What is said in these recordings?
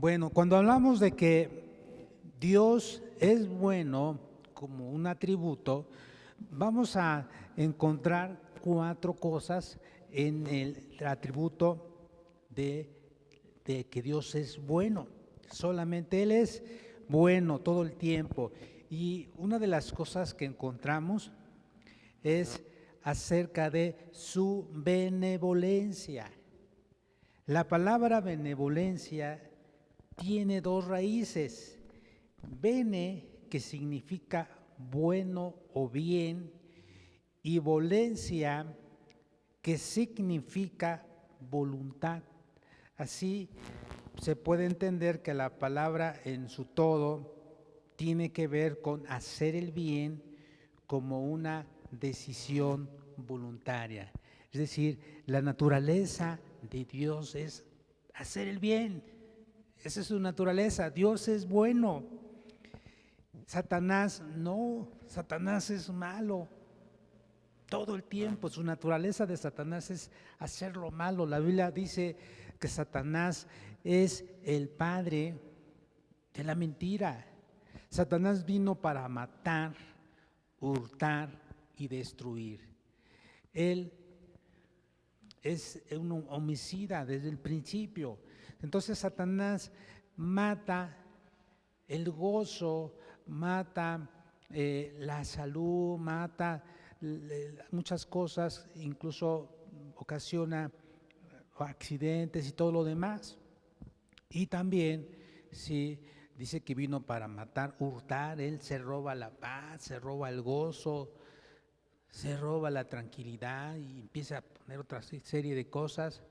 Bueno, cuando hablamos de que Dios es bueno como un atributo, vamos a encontrar cuatro cosas en el atributo de, de que Dios es bueno. Solamente Él es bueno todo el tiempo. Y una de las cosas que encontramos es acerca de su benevolencia. La palabra benevolencia tiene dos raíces. Bene, que significa bueno o bien, y volencia, que significa voluntad. Así se puede entender que la palabra en su todo tiene que ver con hacer el bien como una decisión voluntaria. Es decir, la naturaleza de Dios es hacer el bien. Esa es su naturaleza. Dios es bueno. Satanás no. Satanás es malo. Todo el tiempo. Su naturaleza de Satanás es hacer lo malo. La Biblia dice que Satanás es el padre de la mentira. Satanás vino para matar, hurtar y destruir. Él es un homicida desde el principio. Entonces Satanás mata el gozo, mata la salud, mata muchas cosas, incluso ocasiona accidentes y todo lo demás. Y también, sí, dice que vino para matar, hurtar, él se roba la paz, se roba el gozo, se roba la tranquilidad y empieza a poner otra serie de cosas.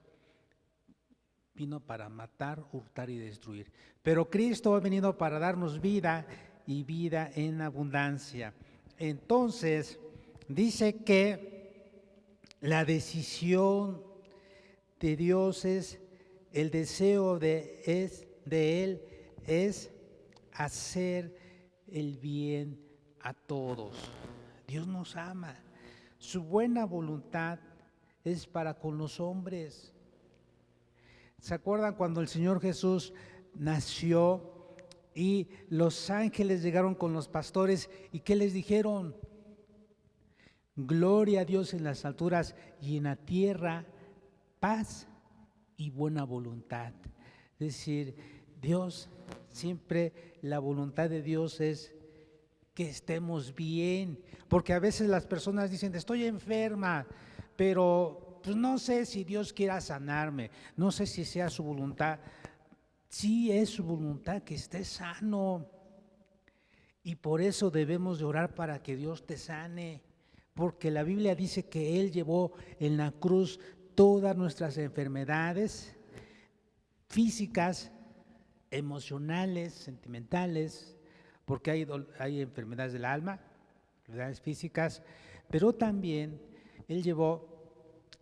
Vino para matar, hurtar y destruir. Pero Cristo ha venido para darnos vida y vida en abundancia. Entonces, dice que la decisión de Dios es, el deseo de Él es hacer el bien a todos. Dios nos ama. Su buena voluntad es para con los hombres. ¿Se acuerdan cuando el Señor Jesús nació y los ángeles llegaron con los pastores y qué les dijeron? Gloria a Dios en las alturas y en la tierra paz y buena voluntad. Es decir, Dios, siempre la voluntad de Dios es que estemos bien, porque a veces las personas dicen, estoy enferma, pero pues no sé si Dios quiera sanarme, no sé si sea su voluntad. Sí es su voluntad que estés sano y por eso debemos de orar para que Dios te sane, porque la Biblia dice que Él llevó en la cruz todas nuestras enfermedades físicas, emocionales, sentimentales, porque hay enfermedades del alma, enfermedades físicas, pero también Él llevó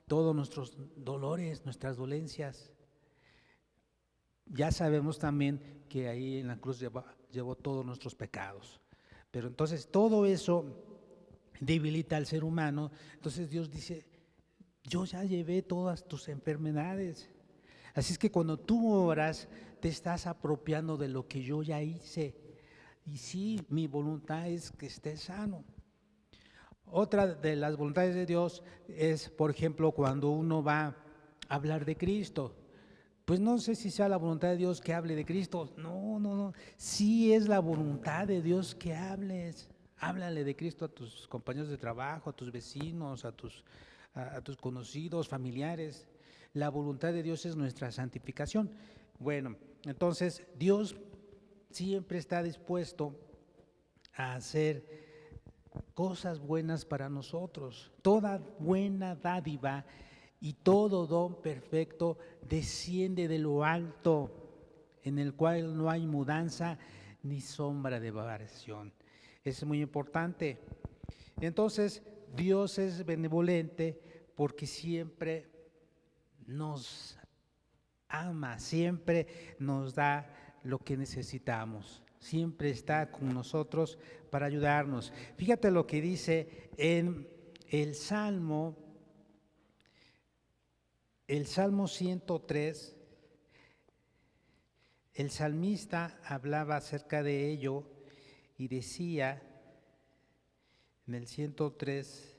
todos nuestros dolores, nuestras dolencias. Ya sabemos también que ahí en la cruz llevó todos nuestros pecados. Pero entonces todo eso debilita al ser humano. Entonces Dios dice, yo ya llevé todas tus enfermedades. Así es que cuando tú oras, te estás apropiando de lo que yo ya hice. Y sí, mi voluntad es que estés sano. Otra de las voluntades de Dios es, por ejemplo, cuando uno va a hablar de Cristo. Pues no sé si sea la voluntad de Dios que hable de Cristo. No, no, no. Sí es la voluntad de Dios que hables. Háblale de Cristo a tus compañeros de trabajo, a tus vecinos, a tus conocidos, familiares. La voluntad de Dios es nuestra santificación. Bueno, entonces Dios siempre está dispuesto a hacer cosas buenas para nosotros. Toda buena dádiva y todo don perfecto desciende de lo alto, en el cual no hay mudanza ni sombra de variación. Es muy importante. Entonces, Dios es benevolente porque siempre nos ama, siempre nos da lo que necesitamos, siempre está con nosotros para ayudarnos. Fíjate lo que dice en el Salmo 103, el salmista hablaba acerca de ello y decía en el 103,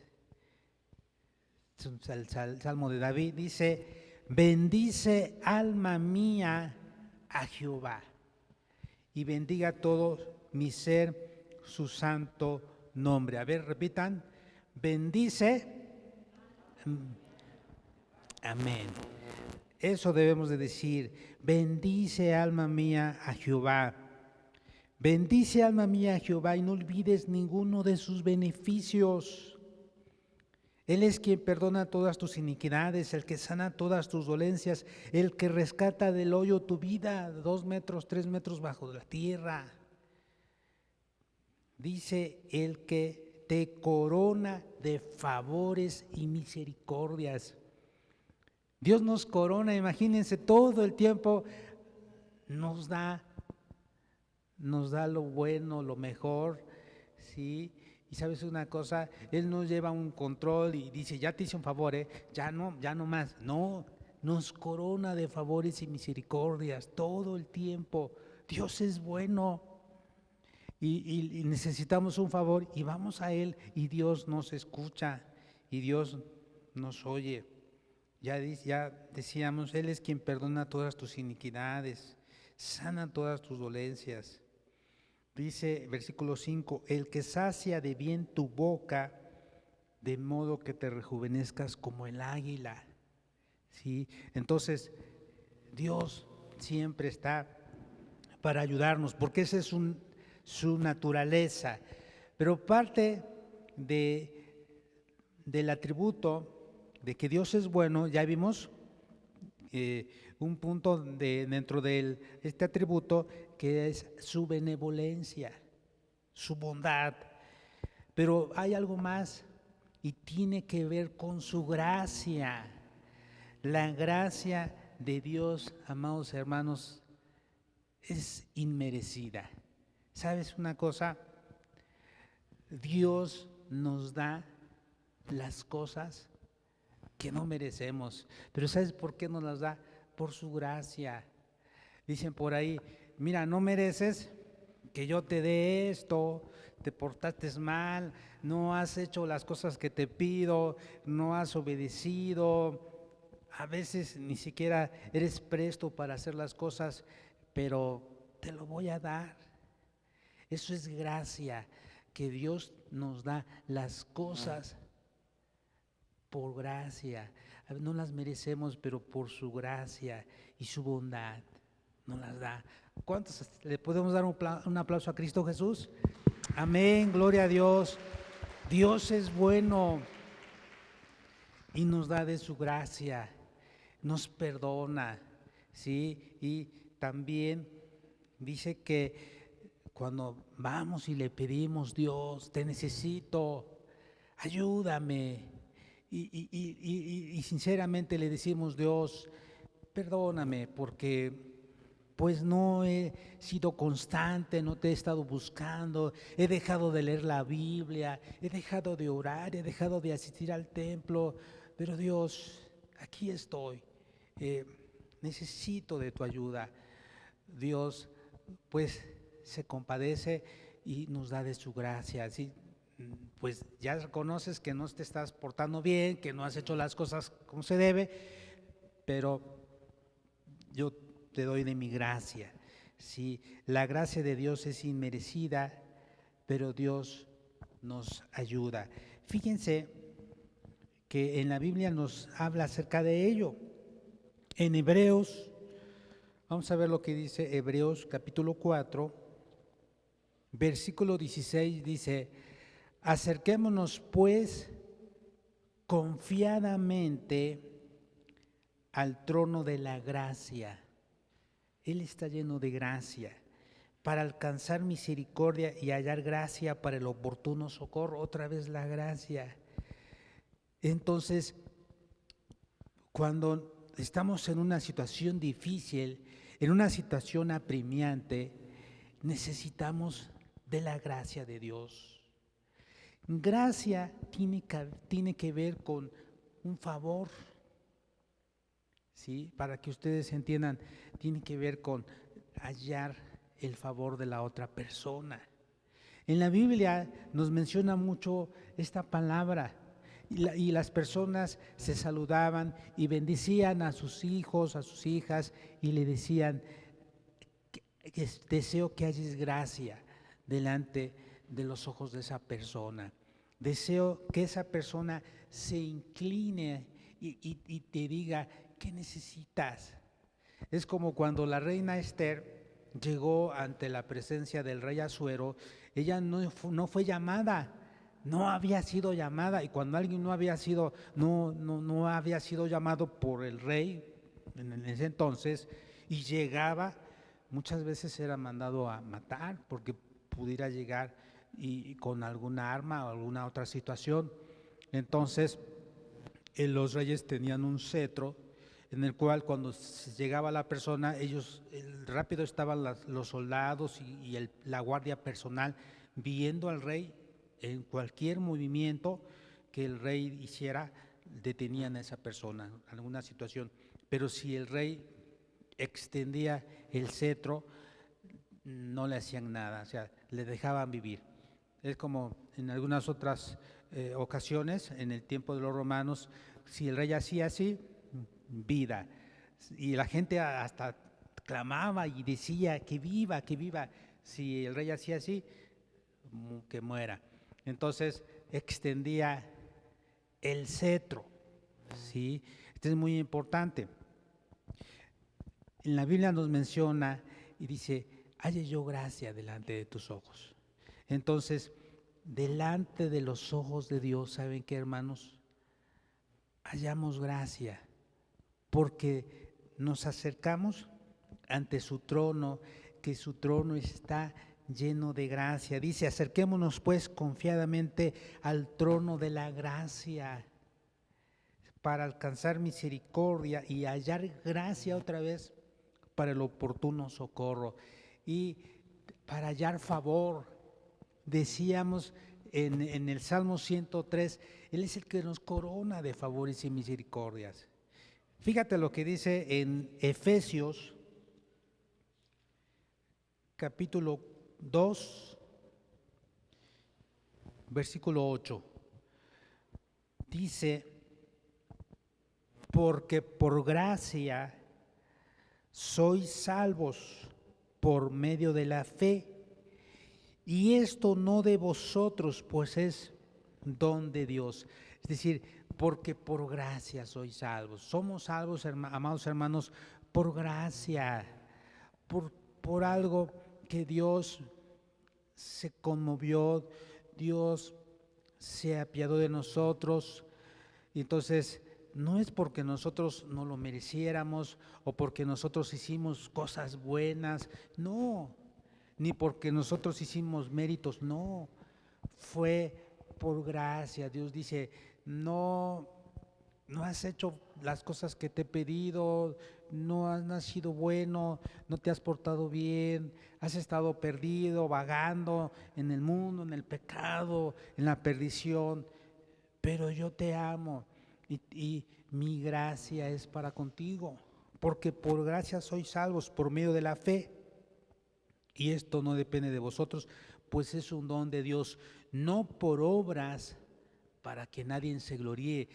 el Salmo de David, dice: bendice alma mía a Jehová y bendiga todo mi ser su santo nombre. A ver, repitan: bendice. Amén. Eso debemos de decir: bendice alma mía a Jehová. Bendice alma mía a Jehová y no olvides ninguno de sus beneficios. Él es quien perdona todas tus iniquidades, el que sana todas tus dolencias, el que rescata del hoyo tu vida, 2 metros, 3 metros bajo la tierra. Dice: el que te corona de favores y misericordias. Dios nos corona, imagínense, todo el tiempo nos da lo bueno, lo mejor, ¿sí? Y sabes una cosa, Él nos lleva un control y dice: ya te hice un favor, ya no más. No, nos corona de favores y misericordias todo el tiempo. Dios es bueno y necesitamos un favor y vamos a Él y Dios nos escucha y Dios nos oye. Ya decíamos, Él es quien perdona todas tus iniquidades, sana todas tus dolencias. Dice versículo 5, el que sacia de bien tu boca, de modo que te rejuvenezcas como el águila. ¿Sí? Entonces, Dios siempre está para ayudarnos, porque esa es su naturaleza. Pero parte del atributo de que Dios es bueno, ya vimos un punto dentro de este atributo, que es su benevolencia, su bondad. Pero hay algo más y tiene que ver con su gracia. La gracia de Dios, amados hermanos, es inmerecida. ¿Sabes una cosa? Dios nos da las cosas que no merecemos, pero ¿sabes por qué nos las da? Por su gracia. Dicen por ahí: mira, no mereces que yo te dé esto, te portaste mal, no has hecho las cosas que te pido, no has obedecido, a veces ni siquiera eres presto para hacer las cosas, pero te lo voy a dar. Eso es gracia, que Dios nos da las cosas por gracia. No las merecemos, pero por su gracia y su bondad nos las da. ¿Cuántos le podemos dar un aplauso a Cristo Jesús? Amén, gloria a Dios. Dios es bueno y nos da de su gracia, nos perdona, ¿sí? Y también dice que cuando vamos y le pedimos: Dios, te necesito, ayúdame. Y sinceramente le decimos: Dios, perdóname porque pues no he sido constante, no te he estado buscando, he dejado de leer la Biblia, he dejado de orar, he dejado de asistir al templo, pero Dios, aquí estoy, necesito de tu ayuda. Dios pues se compadece y nos da de su gracia. Así, pues ya reconoces que no te estás portando bien, que no has hecho las cosas como se debe, pero yo te doy de mi gracia. Sí, la gracia de Dios es inmerecida, pero Dios nos ayuda. Fíjense que en la Biblia nos habla acerca de ello. En Hebreos, vamos a ver lo que dice Hebreos capítulo 4, versículo 16, dice: acerquémonos pues confiadamente al trono de la gracia. Él está lleno de gracia, para alcanzar misericordia y hallar gracia para el oportuno socorro. Otra vez la gracia. Entonces, cuando estamos en una situación difícil, en una situación apremiante, necesitamos de la gracia de Dios. Gracia tiene que ver con un favor. ¿Sí? Para que ustedes entiendan, tiene que ver con hallar el favor de la otra persona. En la Biblia nos menciona mucho esta palabra y las personas se saludaban y bendecían a sus hijos, a sus hijas y le decían, deseo que halles gracia delante de los ojos de esa persona. Deseo que esa persona se incline y te diga, ¿qué necesitas? Es como cuando la reina Esther llegó ante la presencia del rey Asuero, ella no fue llamada, no había sido llamada, y cuando alguien no había sido llamado por el rey en ese entonces y llegaba, muchas veces era mandado a matar porque pudiera llegar y con alguna arma o alguna otra situación. Entonces los reyes tenían un cetro en el cual cuando llegaba la persona, rápido estaban los soldados y la guardia personal viendo al rey. En cualquier movimiento que el rey hiciera, detenían a esa persona, alguna situación. Pero si el rey extendía el cetro, no le hacían nada, o sea, le dejaban vivir. Es como en algunas otras ocasiones, en el tiempo de los romanos, si el rey hacía así, vida. Y la gente hasta clamaba y decía que viva, que viva. Si el rey hacía así, que muera. Entonces extendía el cetro, ¿sí? Esto es muy importante. En la Biblia nos menciona y dice, halle yo gracia delante de tus ojos. Entonces, delante de los ojos de Dios, ¿saben qué, hermanos? Hallamos gracia, porque nos acercamos ante su trono, que su trono está lleno de gracia. Dice, acerquémonos pues confiadamente al trono de la gracia para alcanzar misericordia y hallar gracia otra vez para el oportuno socorro y para hallar favor. Decíamos en el Salmo 103, Él es el que nos corona de favores y misericordias. Fíjate lo que dice en Efesios capítulo 2, versículo 8. Dice, porque por gracia sois salvos por medio de la fe, y esto no de vosotros, pues es don de Dios. Es decir, porque por gracia sois salvos. Somos salvos, amados hermanos, por gracia, por algo que Dios se conmovió, Dios se apiadó de nosotros. Y entonces no es porque nosotros no lo mereciéramos o porque nosotros hicimos cosas buenas, no, ni porque nosotros hicimos méritos, no, fue por gracia. Dios dice, no has hecho las cosas que te he pedido, no has sido bueno, no te has portado bien, has estado perdido, vagando en el mundo, en el pecado, en la perdición, pero yo te amo y mi gracia es para contigo, porque por gracia sois salvos por medio de la fe, y esto no depende de vosotros, pues es un don de Dios, no por obras para que nadie se gloríe.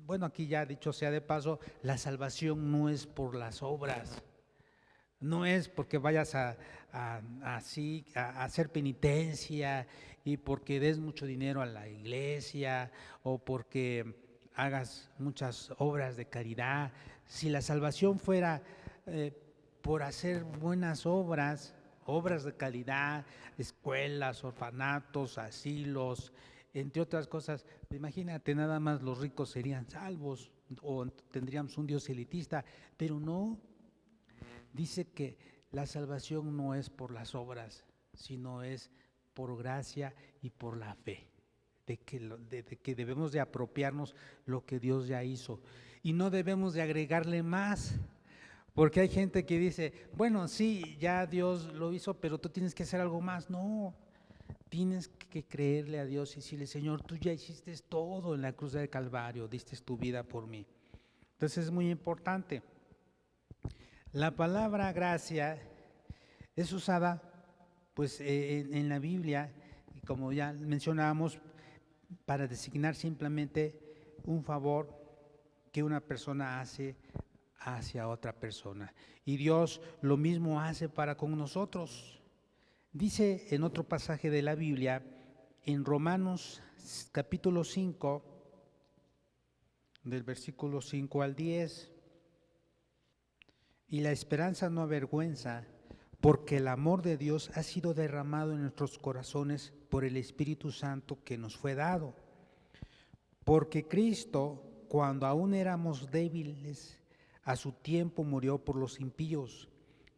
Bueno, aquí ya dicho sea de paso, la salvación no es por las obras, no es porque vayas a hacer penitencia y porque des mucho dinero a la iglesia o porque hagas muchas obras de caridad. Si la salvación fuera por hacer buenas obras, obras de calidad, escuelas, orfanatos, asilos, entre otras cosas, imagínate, nada más los ricos serían salvos o tendríamos un Dios elitista, pero no. Dice que la salvación no es por las obras, sino es por gracia y por la fe, de que debemos de apropiarnos lo que Dios ya hizo y no debemos de agregarle más, porque hay gente que dice, bueno, sí, ya Dios lo hizo, pero tú tienes que hacer algo más. No, tienes que creerle a Dios y decirle, Señor, tú ya hiciste todo en la cruz del Calvario, diste tu vida por mí. Entonces es muy importante. La palabra gracia Es usada pues en la Biblia, como ya mencionábamos, para designar simplemente un favor que una persona hace hacia otra persona. Y Dios lo mismo hace para con nosotros. Dice en otro pasaje de la Biblia, en Romanos capítulo 5, del versículo 5 al 10, y la esperanza no avergüenza, porque el amor de Dios ha sido derramado en nuestros corazones por el Espíritu Santo que nos fue dado. Porque Cristo, cuando aún éramos débiles, a su tiempo murió por los impíos.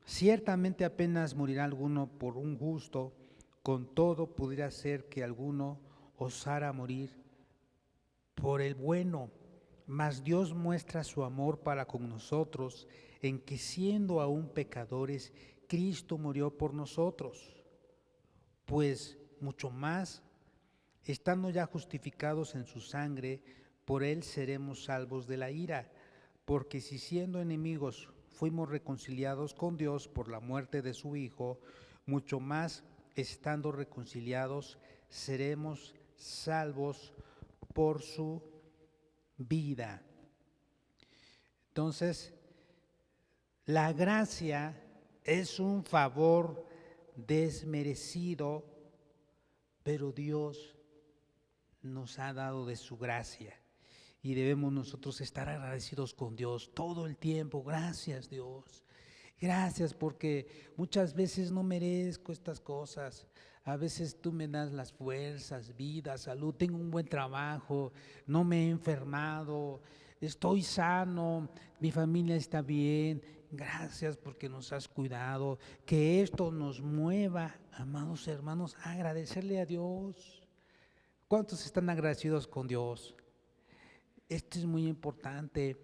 Ciertamente apenas morirá alguno por un justo, con todo pudiera ser que alguno osara morir por el bueno. Mas Dios muestra su amor para con nosotros en que siendo aún pecadores, Cristo murió por nosotros. Pues mucho más, estando ya justificados en su sangre, por él seremos salvos de la ira. Porque si siendo enemigos fuimos reconciliados con Dios por la muerte de su Hijo, mucho más estando reconciliados seremos salvos por su vida. Entonces, la gracia es un favor desmerecido, pero Dios nos ha dado de su gracia y debemos nosotros estar agradecidos con Dios todo el tiempo. Gracias, Dios. Gracias, porque muchas veces no merezco estas cosas. A veces tú me das las fuerzas, vida, salud, tengo un buen trabajo, no me he enfermado, estoy sano, mi familia está bien. Gracias porque nos has cuidado. Que esto nos mueva, amados hermanos, a agradecerle a Dios. ¿Cuántos están agradecidos con Dios? Esto es muy importante,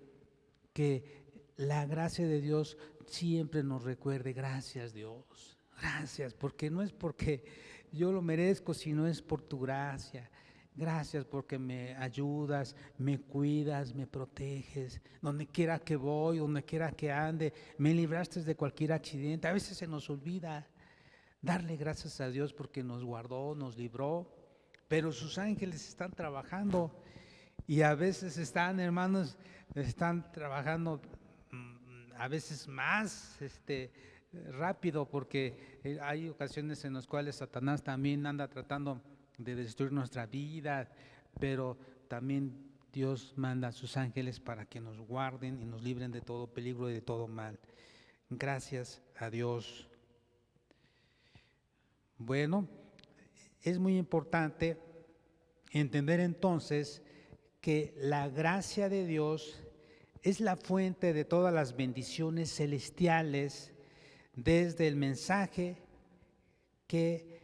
que la gracia de Dios siempre nos recuerde. Gracias, Dios, gracias, porque no es porque yo lo merezco, sino es por tu gracia. Gracias porque me ayudas, me cuidas, me proteges, donde quiera que voy, donde quiera que ande, me libraste de cualquier accidente. A veces se nos olvida darle gracias a Dios porque nos guardó, nos libró, pero sus ángeles están trabajando. Y a veces están, hermanos, están trabajando a veces más rápido, porque hay ocasiones en las cuales Satanás también anda tratando de destruir nuestra vida, pero también Dios manda a sus ángeles para que nos guarden y nos libren de todo peligro y de todo mal. Gracias a Dios. Bueno, es muy importante entender entonces que la gracia de Dios es la fuente de todas las bendiciones celestiales, desde el mensaje que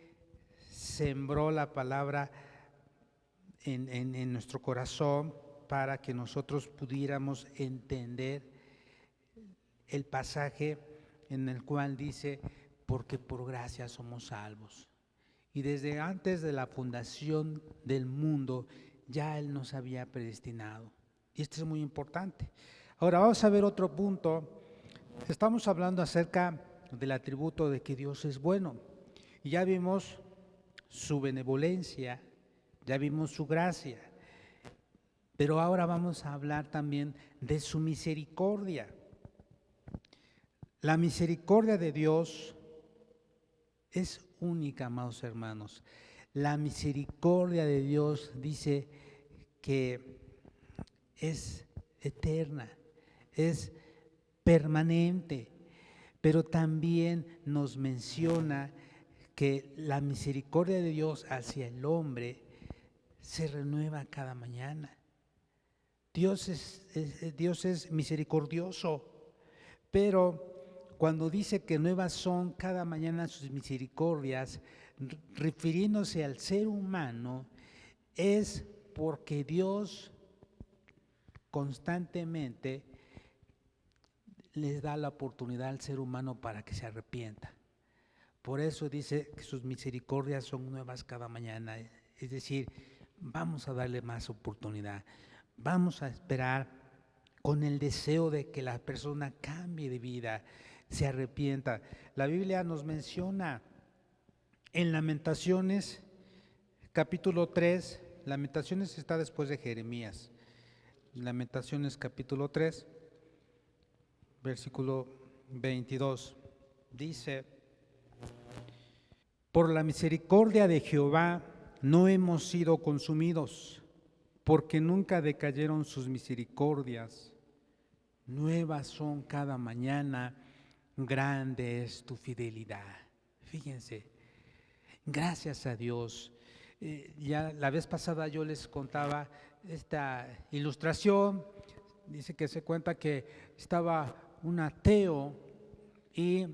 sembró la palabra en nuestro corazón para que nosotros pudiéramos entender el pasaje en el cual dice, porque por gracia somos salvos. Y desde antes de la fundación del mundo, ya Él nos había predestinado. Y esto es muy importante. Ahora vamos a ver otro punto. Estamos hablando acerca del atributo de que Dios es bueno. Y ya vimos su benevolencia, ya vimos su gracia. Pero ahora vamos a hablar también de su misericordia. La misericordia de Dios es única, amados hermanos. La misericordia de Dios dice que es eterna, es permanente, pero también nos menciona que la misericordia de Dios hacia el hombre se renueva cada mañana. Dios es misericordioso, pero cuando dice que nuevas son cada mañana sus misericordias, refiriéndose al ser humano, es porque Dios constantemente les da la oportunidad al ser humano para que se arrepienta. Por eso dice que sus misericordias son nuevas cada mañana. Es decir, vamos a darle más oportunidad. Vamos a esperar con el deseo de que la persona cambie de vida, se arrepienta. La Biblia nos menciona en Lamentaciones, capítulo 3, Lamentaciones está después de Jeremías. Lamentaciones capítulo 3, versículo 22, dice: por la misericordia de Jehová no hemos sido consumidos, porque nunca decayeron sus misericordias. Nuevas son cada mañana, grande es tu fidelidad. Fíjense, gracias a Dios. Ya la vez pasada yo les contaba esta ilustración. Dice que se cuenta que estaba un ateo y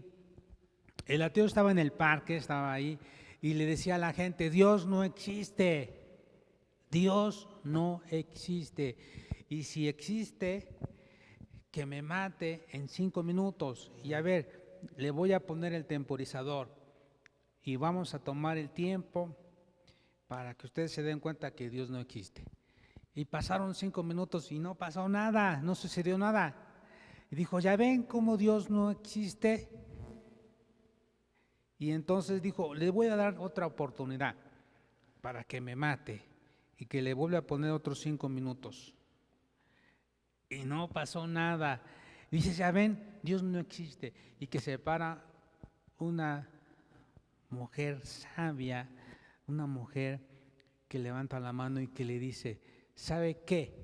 el ateo estaba en el parque, estaba ahí y le decía a la gente: Dios no existe, Dios no existe, y si existe, que me mate en 5 minutos. Y a ver, le voy a poner el temporizador y vamos a tomar el tiempo para que ustedes se den cuenta que Dios no existe. Y pasaron 5 minutos y no pasó nada, no sucedió nada. Y dijo: ¿ya ven cómo Dios no existe? Y entonces dijo: le voy a dar otra oportunidad para que me mate, y que le vuelva a poner otros 5 minutos. Y no pasó nada. Y dice: ¿ya ven? Dios no existe. Y que se para una mujer sabia, una mujer que levanta la mano y que le dice: ¿sabe qué?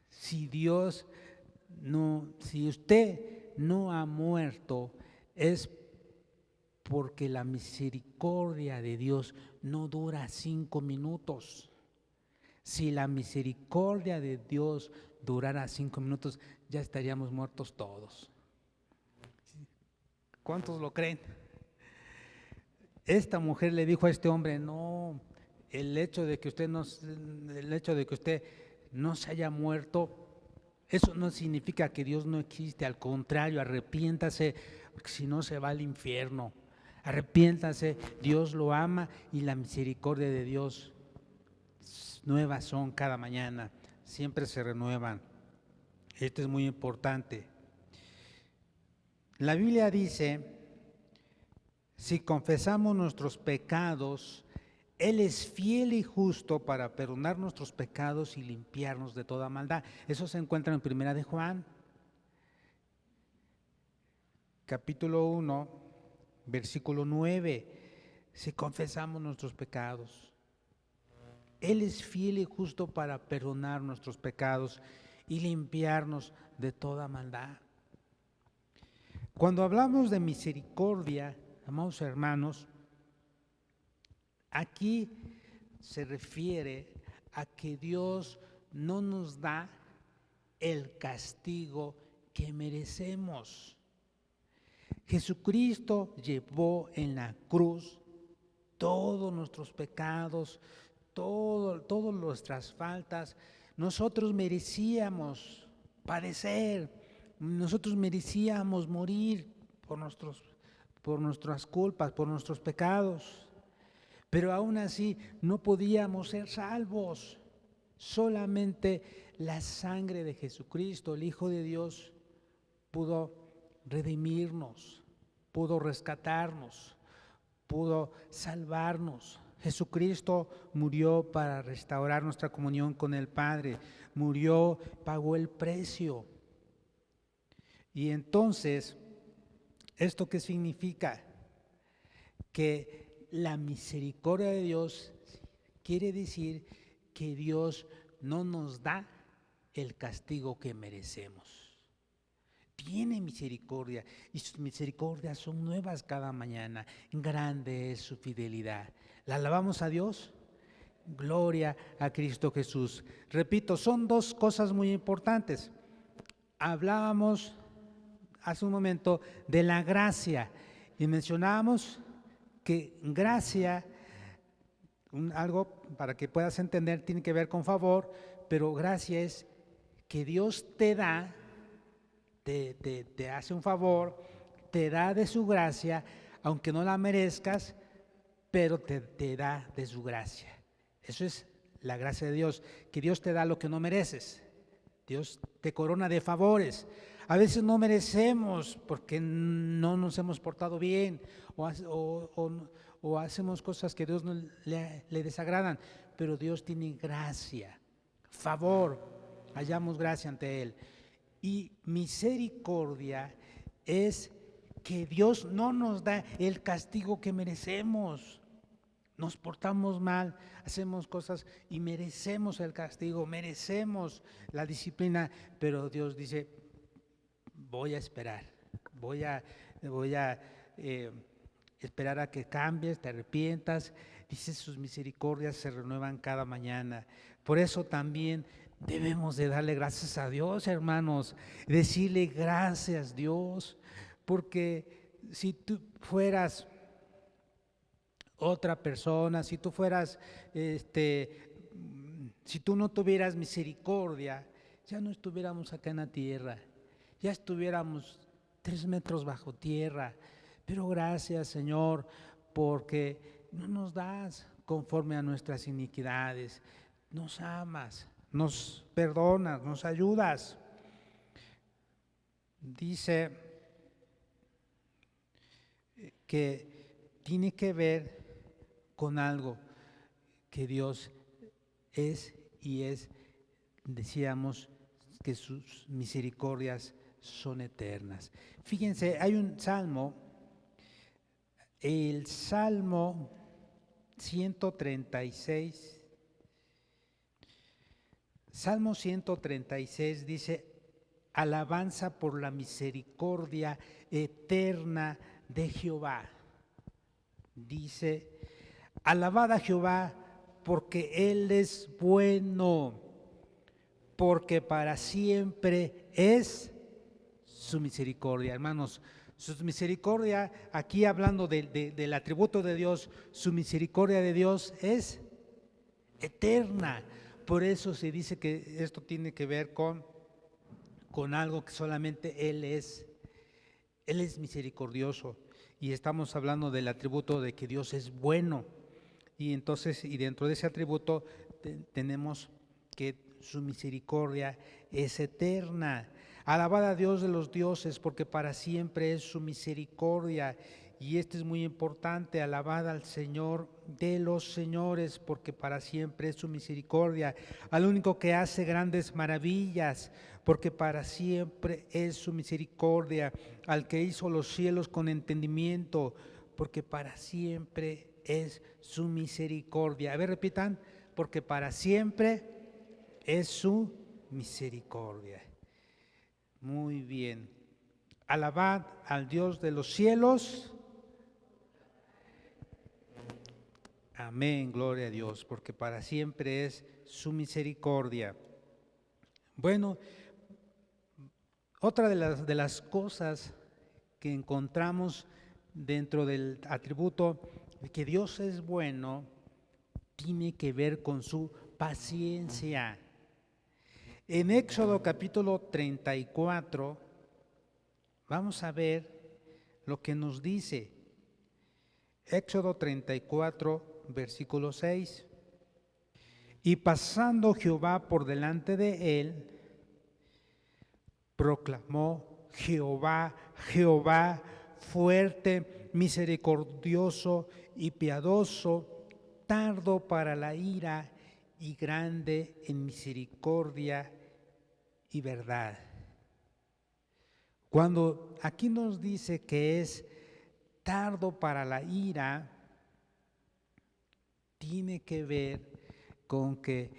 Si usted no ha muerto, es porque la misericordia de Dios no dura 5 minutos. Si la misericordia de Dios durara 5 minutos, ya estaríamos muertos todos. ¿Cuántos lo creen? Esta mujer le dijo a este hombre: no, el hecho de que usted no se haya muerto, eso no significa que Dios no existe. Al contrario, arrepiéntase, porque si no se va al infierno. Arrepiéntase, Dios lo ama y la misericordia de Dios nuevas son cada mañana, siempre se renuevan. Esto es muy importante. La Biblia dice: si confesamos nuestros pecados, Él es fiel y justo para perdonar nuestros pecados y limpiarnos de toda maldad. Eso se encuentra en Primera de Juan, capítulo 1, versículo 9. Si confesamos nuestros pecados, Él es fiel y justo para perdonar nuestros pecados y limpiarnos de toda maldad. Cuando hablamos de misericordia, amados hermanos, aquí se refiere a que Dios no nos da el castigo que merecemos. Jesucristo llevó en la cruz todos nuestros pecados, todas nuestras faltas. Nosotros merecíamos padecer, nosotros merecíamos morir por nuestras culpas, por nuestros pecados. Pero aún así no podíamos ser salvos. Solamente la sangre de Jesucristo, el Hijo de Dios, pudo redimirnos, pudo rescatarnos, pudo salvarnos. Jesucristo murió para restaurar nuestra comunión con el Padre. Murió, pagó el precio. Y entonces, ¿esto qué significa? Que la misericordia de Dios quiere decir que Dios no nos da el castigo que merecemos. Tiene misericordia y sus misericordias son nuevas cada mañana. Grande es su fidelidad. ¿La alabamos a Dios? Gloria a Cristo Jesús. Repito, son dos cosas muy importantes. Hablábamos hace un momento de la gracia y mencionábamos que gracia, algo para que puedas entender, tiene que ver con favor, pero gracia es que Dios te da, te hace un favor, te da de su gracia, aunque no la merezcas, pero te da de su gracia. Eso es la gracia de Dios, que Dios te da lo que no mereces. Dios te corona de favores. a veces no merecemos porque no nos hemos portado bien o hacemos cosas que Dios no le desagradan, pero Dios tiene gracia, favor, hallamos gracia ante Él. Y misericordia es que Dios no nos da el castigo que merecemos. Nos portamos mal, hacemos cosas y merecemos el castigo, merecemos la disciplina, pero Dios dice, voy a esperar, voy a esperar a que cambies, te arrepientas. Dice, sus misericordias se renuevan cada mañana. Por eso también debemos de darle gracias a Dios, hermanos, decirle gracias, Dios, porque si tú fueras otra persona, si tú fueras, si tú no tuvieras misericordia, ya no estuviéramos acá en la tierra, ya estuviéramos 3 metros bajo tierra. Pero gracias, Señor, porque no nos das conforme a nuestras iniquidades, nos amas, nos perdonas, nos ayudas. Dice que tiene que ver con algo que Dios es y es, decíamos que sus misericordias son eternas. Fíjense, hay un salmo, el Salmo 136, Salmo 136 dice, alabanza por la misericordia eterna de Jehová. Dice, alabad a Jehová porque Él es bueno, porque para siempre es su misericordia. Hermanos, su misericordia, aquí hablando del atributo de Dios, su misericordia de Dios es eterna. Por eso se dice que esto tiene que ver con algo que solamente Él es misericordioso. Y estamos hablando del atributo de que Dios es bueno. Y entonces, y dentro de ese atributo tenemos que su misericordia es eterna. Alabad a Dios de los dioses, porque para siempre es su misericordia. Y esto es muy importante, alabad al Señor de los señores, porque para siempre es su misericordia. Al único que hace grandes maravillas, porque para siempre es su misericordia. Al que hizo los cielos con entendimiento, porque para siempre es su misericordia. A ver, repitan, porque para siempre es su misericordia. Muy bien. Alabad al Dios de los cielos. Amén, gloria a Dios, porque para siempre es su misericordia. Bueno, otra de las cosas que encontramos dentro del atributo de que Dios es bueno, tiene que ver con su paciencia. En Éxodo capítulo 34, vamos a ver lo que nos dice. Éxodo 34, versículo 6. Y pasando Jehová por delante de él, proclamó: Jehová, Jehová, fuerte, misericordioso y piadoso, tardo para la ira y grande en misericordia y verdad. Cuando aquí nos dice que es tardo para la ira, tiene que ver con que,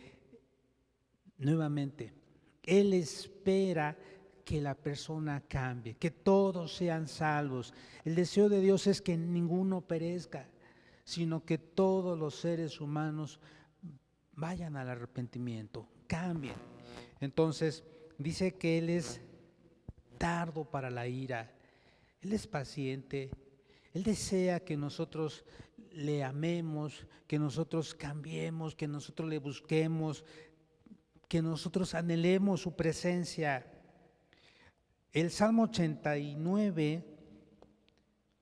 nuevamente, Él espera que la persona cambie, que todos sean salvos. El deseo de Dios es que ninguno perezca, sino que todos los seres humanos vayan al arrepentimiento, cambien. Entonces, dice que Él es tardo para la ira, Él es paciente, Él desea que nosotros le amemos, que nosotros cambiemos, que nosotros le busquemos, que nosotros anhelemos su presencia. El Salmo 89,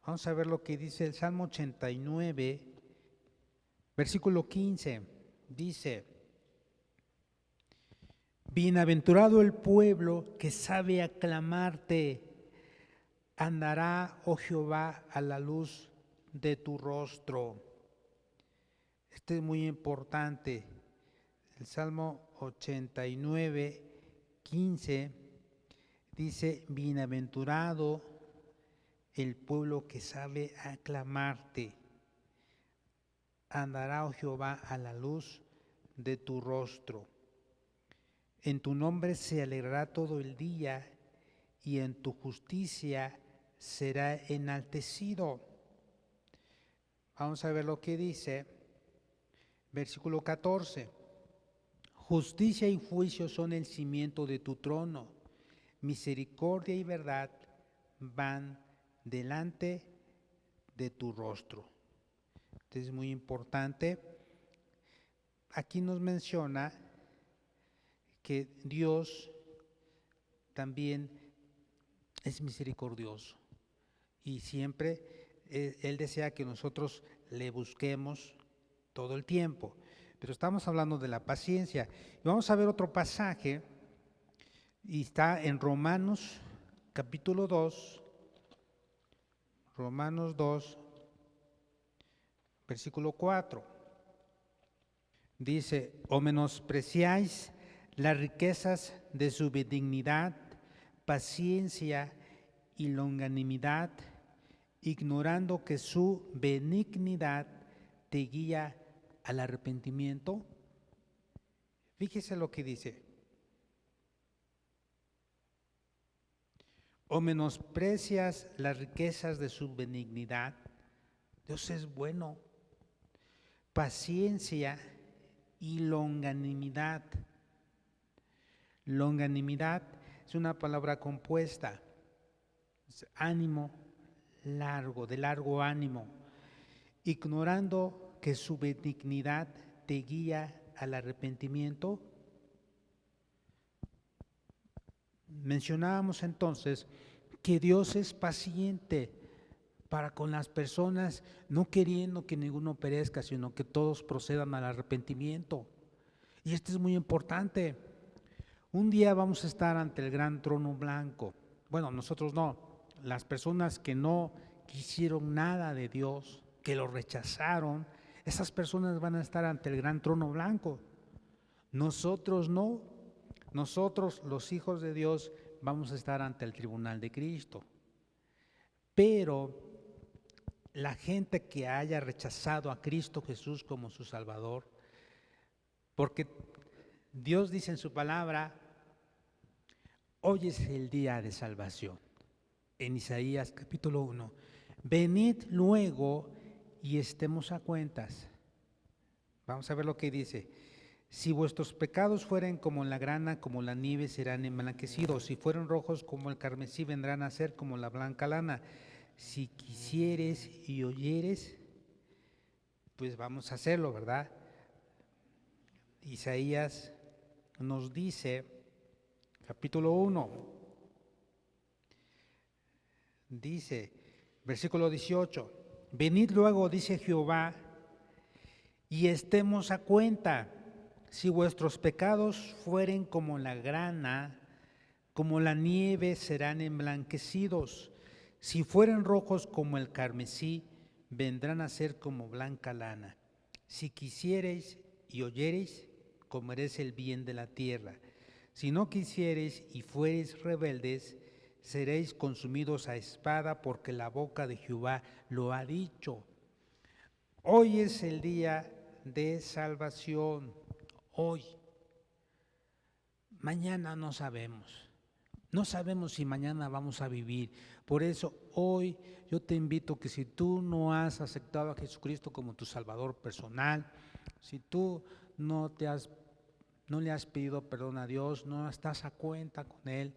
vamos a ver lo que dice el Salmo 89, versículo 15, dice: Bienaventurado el pueblo que sabe aclamarte. Andará, oh Jehová, a la luz de tu rostro. Este es muy importante. El Salmo 89, 15 dice: bienaventurado el pueblo que sabe aclamarte. Andará, oh Jehová, a la luz de tu rostro. En tu nombre se alegrará todo el día, y en tu justicia será enaltecido. Vamos a ver lo que dice, versículo 14. Justicia y juicio son el cimiento de tu trono, misericordia y verdad van delante de tu rostro. Entonces es muy importante. Aquí nos menciona que Dios también es misericordioso y siempre Él desea que nosotros le busquemos todo el tiempo. Pero estamos hablando de la paciencia. Y vamos a ver otro pasaje, y está en Romanos capítulo 2, Romanos 2, versículo 4. Dice: o menospreciáis las riquezas de su benignidad, paciencia y longanimidad, ignorando que su benignidad te guía al arrepentimiento. Fíjese lo que dice: o menosprecias las riquezas de su benignidad. Dios es bueno. Paciencia y longanimidad. Longanimidad es una palabra compuesta, es ánimo largo, de largo ánimo, ignorando que su benignidad te guía al arrepentimiento. Mencionábamos entonces que Dios es paciente para con las personas, no queriendo que ninguno perezca, sino que todos procedan al arrepentimiento. Y esto es muy importante. Un día vamos a estar ante el gran trono blanco. Bueno, nosotros no. Las personas que no quisieron nada de Dios, que lo rechazaron, esas personas van a estar ante el gran trono blanco. Nosotros no. Nosotros, los hijos de Dios, vamos a estar ante el tribunal de Cristo. Pero la gente que haya rechazado a Cristo Jesús como su Salvador, porque Dios dice en su palabra: hoy es el día de salvación. En Isaías capítulo 1, venid luego y estemos a cuentas. Vamos a ver lo que dice: si vuestros pecados fueren como la grana, como la nieve serán emblanquecidos; si fueren rojos como el carmesí, vendrán a ser como la blanca lana. Si quisieres y oyeres, pues vamos a hacerlo, ¿verdad? Isaías nos dice, capítulo 1, dice, versículo 18, venid luego, dice Jehová, y estemos a cuenta. Si vuestros pecados fueren como la grana, como la nieve serán emblanquecidos; si fueren rojos como el carmesí, vendrán a ser como blanca lana. Si quisiereis y oyereis, comeréis el bien de la tierra. Si no quisiereis y fuereis rebeldes, seréis consumidos a espada, porque la boca de Jehová lo ha dicho. Hoy es el día de salvación. Hoy. Mañana no sabemos. No sabemos si mañana vamos a vivir. Por eso hoy yo te invito que si tú no has aceptado a Jesucristo como tu Salvador personal, si tú no le has pedido perdón a Dios, no estás a cuenta con Él,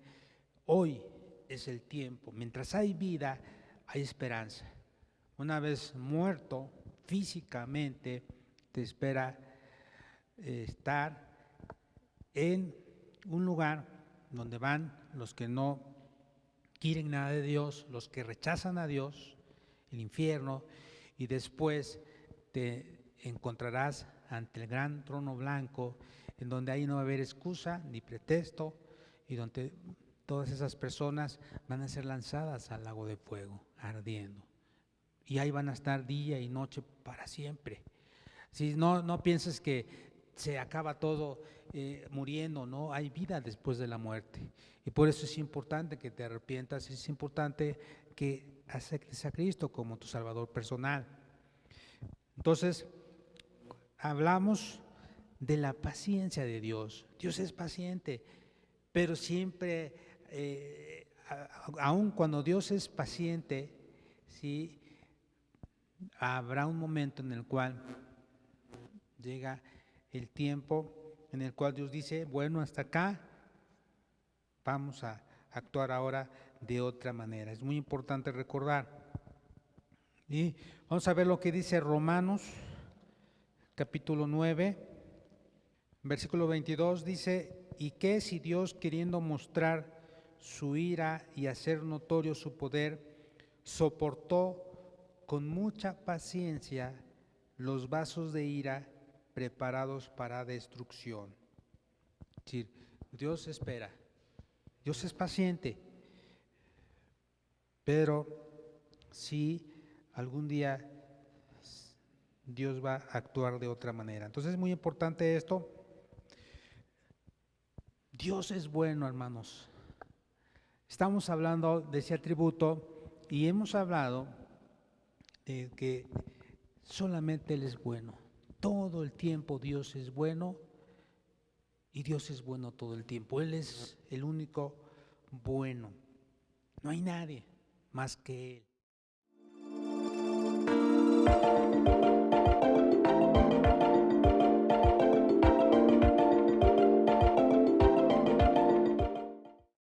hoy es el tiempo. Mientras hay vida, hay esperanza. Una vez muerto físicamente, te espera estar en un lugar donde van los que no quieren nada de Dios, los que rechazan a Dios, el infierno, y después te encontrarás ante el gran trono blanco, en donde ahí no va a haber excusa ni pretexto y donde todas esas personas van a ser lanzadas al lago de fuego, ardiendo. Y ahí van a estar día y noche para siempre. Si no pienses que se acaba todo muriendo, no, hay vida después de la muerte. Y por eso es importante que te arrepientas, es importante que aceptes a Cristo como tu Salvador personal. Entonces, hablamos de la paciencia de Dios. Dios es paciente, pero siempre, aun cuando Dios es paciente, ¿sí? Habrá un momento en el cual llega el tiempo en el cual Dios dice, bueno, hasta acá, vamos a actuar ahora de otra manera. Es muy importante recordar. Y vamos a ver lo que dice Romanos, capítulo 9, versículo 22, dice, ¿y qué si Dios, queriendo mostrar su ira y hacer notorio su poder, soportó con mucha paciencia los vasos de ira preparados para destrucción? Es decir, Dios espera, Dios es paciente, pero si algún día Dios va a actuar de otra manera. Entonces es muy importante esto. Dios es bueno, hermanos. Estamos hablando de ese atributo y hemos hablado de que solamente Él es bueno. Todo el tiempo Dios es bueno y Dios es bueno todo el tiempo. Él es el único bueno. No hay nadie más que Él.